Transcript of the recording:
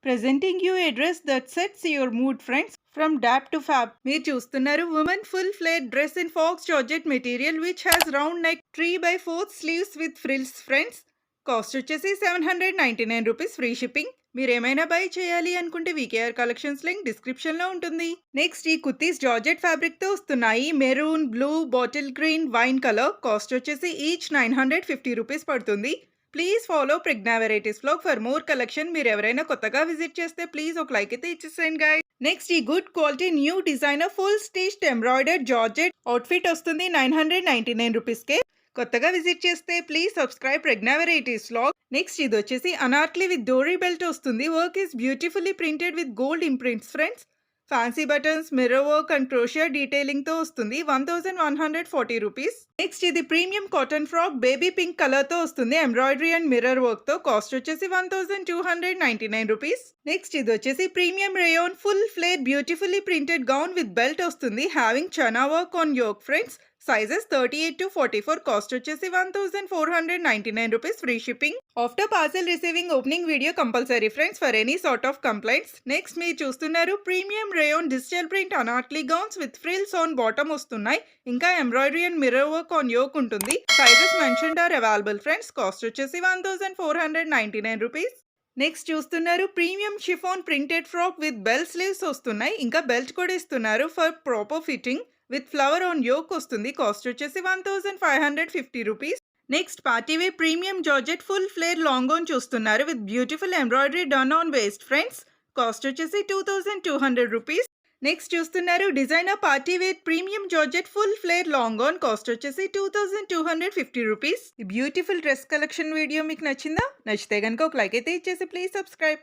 Presenting you a dress that sets your mood, friends. From dap to fab. మీరు చూస్తున్నారు women full flared dress in fox georgette material which has round neck 3/4 sleeves with frills, friends. Cost వచ్చేసి 799 rupees free shipping. మీరు ఏమైనా by చేయాలి అనుకుంటే VKR collections link description లో ఉంటుంది. Next ఈ కుర్తీస్ జార్జెట్ ఫ్యాబ్రిక్ తో వస్తున్నాయి. Maroon, blue, bottle green, wine colour. Cost వచ్చేసి ఈచ్ 950 రూపీస్ పడుతుంది. Please follow Pragnya varieties vlog for more collection. మీరు ఎవరైనా కొత్తగా విజిట్ చేస్తే ప్లీజ్ ఒక లైక్ అయితే ఇచ్చేసేయండి గైస్. నెక్స్ట్ ఈ good quality new designer full stitched embroidered georgette outfit వస్తుంది 999 రూపీస్కే. కొత్తగా విజిట్ చేస్తే please subscribe Pragna varieties vlog. Next ఇది వచ్చేసి అనార్కలి విత్ డోరీ బెల్ట్ వస్తుంది. Work is beautifully printed with gold imprints, friends. Fancy buttons, mirror work and crochet detailing తో వస్తుంది 1140 rupees. Next ఇది premium cotton frock baby pink colour తో వస్తుంది. Embroidery and mirror work తో. Cost వచ్చేసి 1299 రూపీస్. నెక్స్ట్ ఇది వచ్చేసి premium rayon full flare beautifully printed gown with belt వస్తుంది. Having chain work on yoke, friends. Sizes 38 to 44. Cost వచ్చేసి 1499 rupees free shipping. After parcel receiving opening video compulsory, friends, for any sort of complaints. Next మీరు చూస్తున్నారు premium rayon digital print anarkali gowns with frills on bottom వస్తున్నాయి. ఇంకా embroidery and mirror work on yoke ఉంటుంది. Sizes mentioned are available, friends. Cost వచ్చేసి 1499 rupees. Next చూస్తున్నారు premium chiffon printed frock with bell sleeves వస్తున్నాయి. ఇంకా belt కూడా ఇస్తున్నారు for proper fitting with flower on yoke వస్తుంది. కాస్ట్ వచ్చేసి 1550 rupees. Next partywear premium georgette full flare long on చూస్తున్నారు with beautiful embroidery done on waist, friends. Cost వచ్చేసి 2200 rupees. Next చూస్తున్నారు designer partywear premium georgette full flare long on. Cost వచ్చేసి 2250 rupees. ఈ beautiful dress collection video మీకు నచ్చిందా? నచ్చితే కనుక ఒక లైక్ అయితే ఇచ్చేసి ప్లీజ్ సబ్స్క్రైబ్.